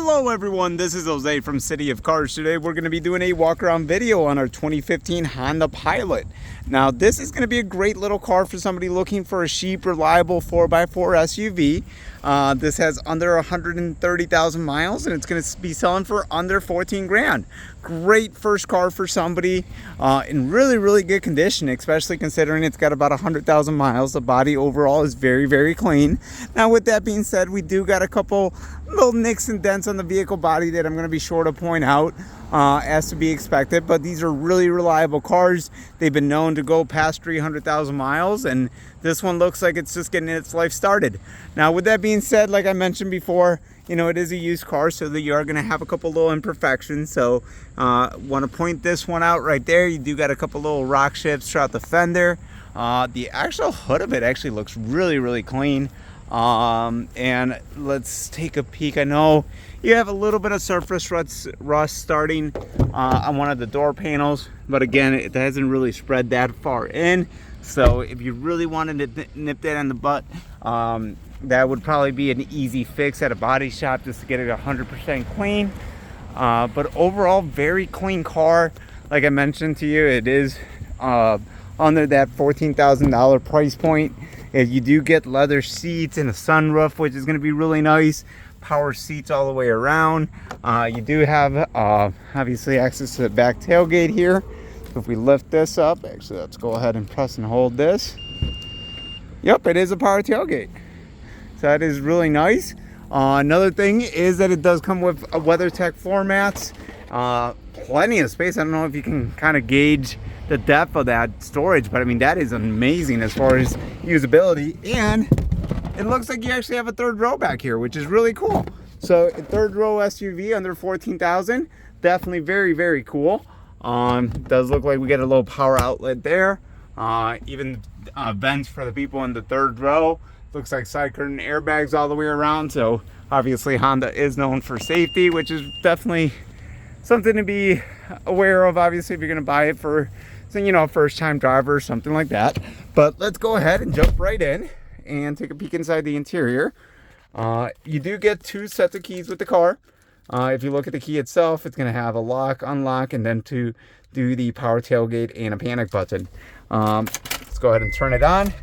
Hello everyone, this is Jose from City of Cars. Today we're going to be doing a walk around video on our 2015 Honda Pilot. Now this is going to be a great little car for somebody looking for a cheap, reliable 4x4 SUV. This has under 130,000 miles and it's going to be selling for under 14 grand. Great first car for somebody in really good condition, especially considering it's got about 100,000 miles. The body overall is very clean. Now with that being said, we do got a couple little nicks and dents on the vehicle body that I'm going to be sure to point out as to be expected, but these are really reliable cars. They've been known to go past 300,000 miles, and this one looks like it's just getting its life started. Now with that being said, like I mentioned before, you know, it is a used car, so that you are going to have a couple little imperfections. So want to point this one out right there. You do got a couple little rock chips throughout the fender. The actual hood of it actually looks really clean. And let's take a peek. I know you have a little bit of surface rust starting on one of the door panels, but again, it hasn't really spread that far in. So if you really wanted to nip that in the butt, that would probably be an easy fix at a body shop just to get it 100% clean. But overall, very clean car. Like I mentioned to you, it is under that $14,000 price point. You do get leather seats and a sunroof, which is going to be really nice. Power seats all the way around. You do have obviously access to the back tailgate here. So if we lift this up, actually let's go ahead and press and hold this. Yep, it is a power tailgate. So that is really nice. Another thing is that it does come with a WeatherTech floor mats. Plenty of space. I don't know if you can kind of gauge the depth of that storage, but I mean, that is amazing as far as usability. And it looks like you actually have a third row back here, which is really cool. So a third row SUV under 14,000, definitely very cool. Does look like we get a little power outlet there. Even vents for the people in the third row. Looks like side curtain airbags all the way around. So obviously Honda is known for safety, which is definitely something to be aware of, obviously, if you're going to buy it for, you know, a first-time driver or something like that. But let's go ahead and jump right in and take a peek inside the interior. You do get two sets of keys with the car. If you look at the key itself, it's going to have a lock, unlock, and then to do the power tailgate and a panic button. Let's go ahead and turn it on.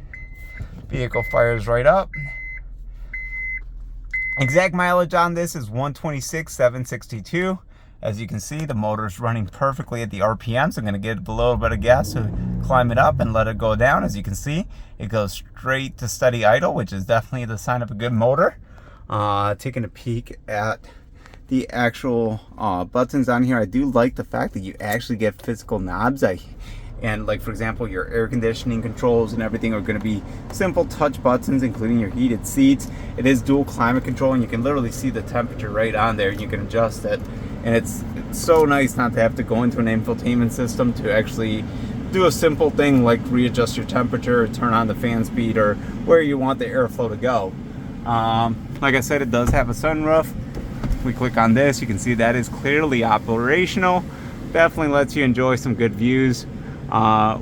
Vehicle fires right up. Exact mileage on this is 126,762. As you can see, the motor is running perfectly at the RPM, so I'm going to get a little bit of gas to climb it up and let it go down. As you can see, it goes straight to steady idle, which is definitely the sign of a good motor. Taking a peek at the actual buttons on here, I do like the fact that you actually get physical knobs. And like, for example, your air conditioning controls and everything are going to be simple touch buttons, including your heated seats. It is dual climate control, and you can literally see the temperature right on there. You can adjust it. And it's so nice not to have to go into an infotainment system to actually do a simple thing like readjust your temperature, turn on the fan speed, or where you want the airflow to go. Like I said, it does have a sunroof. If we click on this, you can see that is clearly operational. Definitely lets you enjoy some good views,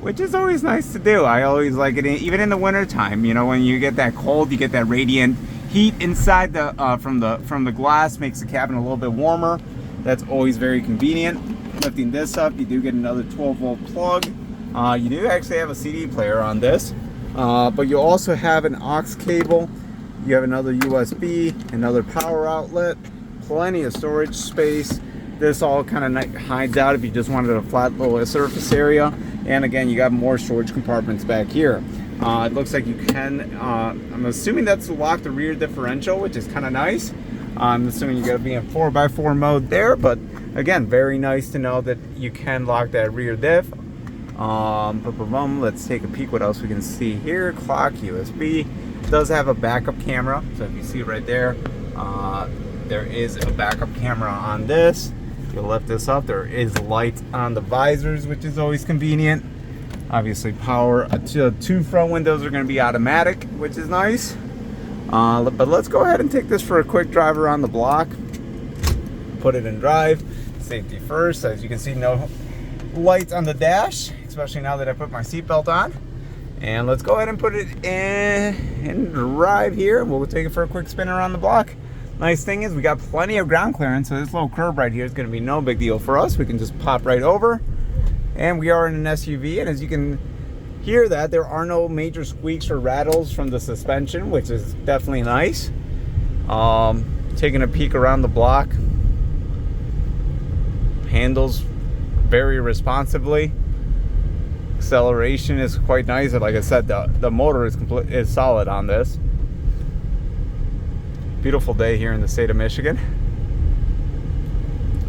which is always nice to do. I always like it, even in the winter time. You know, when you get that cold, you get that radiant heat inside the from the glass, makes the cabin a little bit warmer. That's always very convenient. Lifting this up, you do get another 12-volt plug. You do actually have a CD player on this, but you also have an aux cable. You have another USB, another power outlet, plenty of storage space. This all kind of hides out if you just wanted a flat little surface area. And again, you got more storage compartments back here. It looks like you can, I'm assuming that's to lock the rear differential, which is kind of nice. I'm assuming you got to be in 4x4 mode there, but again, very nice to know that you can lock that rear diff. Let's take a peek what else we can see here. Clock, USB. It does have a backup camera, so if you see right there, there is a backup camera on this. If you lift this up, there is light on the visors, which is always convenient. Obviously, power. Two front windows are going to be automatic, which is nice. But let's go ahead and take this for a quick drive around the block. Put it in drive. Safety first. As you can see, no lights on the dash, especially now that I put my seatbelt on. And let's go ahead and put it in drive here. We'll take it for a quick spin around the block. Nice thing is we got plenty of ground clearance, so this little curb right here is going to be no big deal for us. We can just pop right over, and we are in an SUV, and as you can hear that, there are no major squeaks or rattles from the suspension, which is definitely nice. Taking a peek around the block, handles very responsively. Acceleration is quite nice. Like I said, the motor is solid on this. Beautiful day here in the state of Michigan,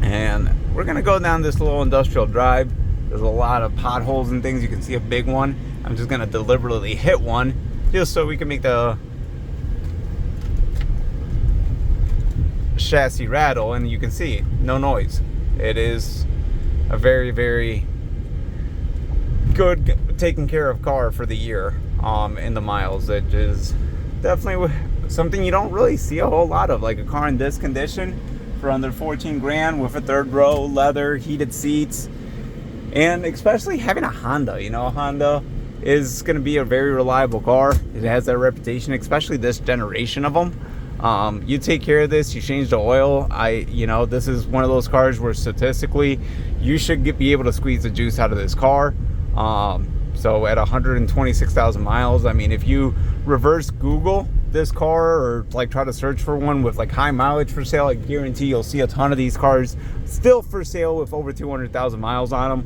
and we're gonna go down this little industrial drive. There's a lot of potholes and things. You can see a big one. I'm just gonna deliberately hit one just so we can make the chassis rattle, and you can see no noise. It is a very, very good taken care of car for the year in the miles. It is definitely something you don't really see a whole lot of, like a car in this condition for under 14 grand with a third row leather, heated seats, and especially having a Honda. You know, a Honda is going to be a very reliable car. It has that reputation, especially this generation of them. You take care of this, you change the oil. This is one of those cars where statistically you should be able to squeeze the juice out of this car. So at 126,000 miles, I mean, if you reverse Google this car or like try to search for one with like high mileage for sale, I guarantee you'll see a ton of these cars still for sale with over 200,000 miles on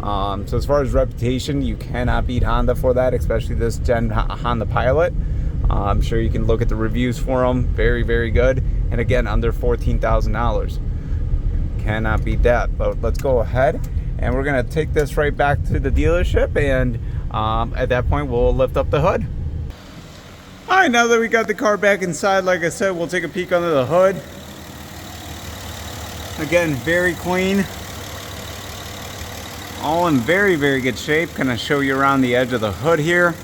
them. So as far as reputation, you cannot beat Honda for that, especially this gen Honda Pilot. I'm sure you can look at the reviews for them. Very, very good. And again, under $14,000. Cannot beat that. But let's go ahead and we're gonna take this right back to the dealership, and at that point we'll lift up the hood. All right, now that we got the car back inside, like I said, we'll take a peek under the hood. Again, very clean. All in very, very good shape. Gonna show you around the edge of the hood here.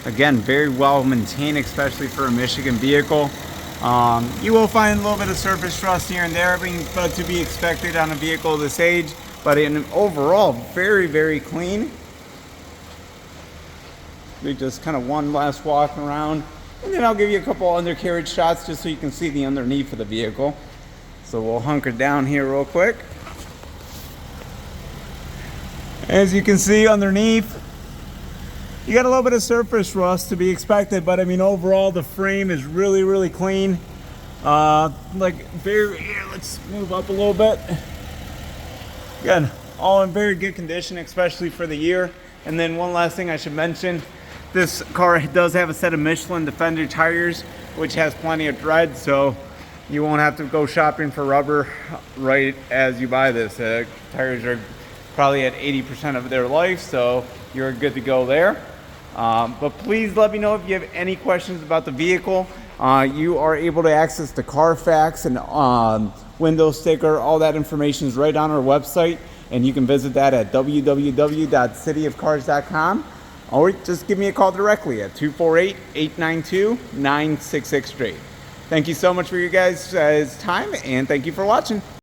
Again, very well maintained, especially for a Michigan vehicle. You will find a little bit of surface rust here and there, but to be expected on a vehicle this age. But in overall, very, very clean. We just kind of one last walk around, and then I'll give you a couple undercarriage shots just so you can see the underneath of the vehicle. So we'll hunker down here real quick. As you can see underneath, you got a little bit of surface rust to be expected, but I mean overall the frame is really, really clean. Here, let's move up a little bit. Again, all in very good condition, especially for the year. And then one last thing I should mention, this car does have a set of Michelin Defender tires, which has plenty of tread, so you won't have to go shopping for rubber right as you buy this. Tires are probably at 80% of their life, so you're good to go there. But please let me know if you have any questions about the vehicle. You are able to access the Carfax and window sticker. All that information is right on our website, and you can visit that at www.cityofcars.com, or just give me a call directly at 248-892-9663. Thank you so much for your guys' time, and thank you for watching.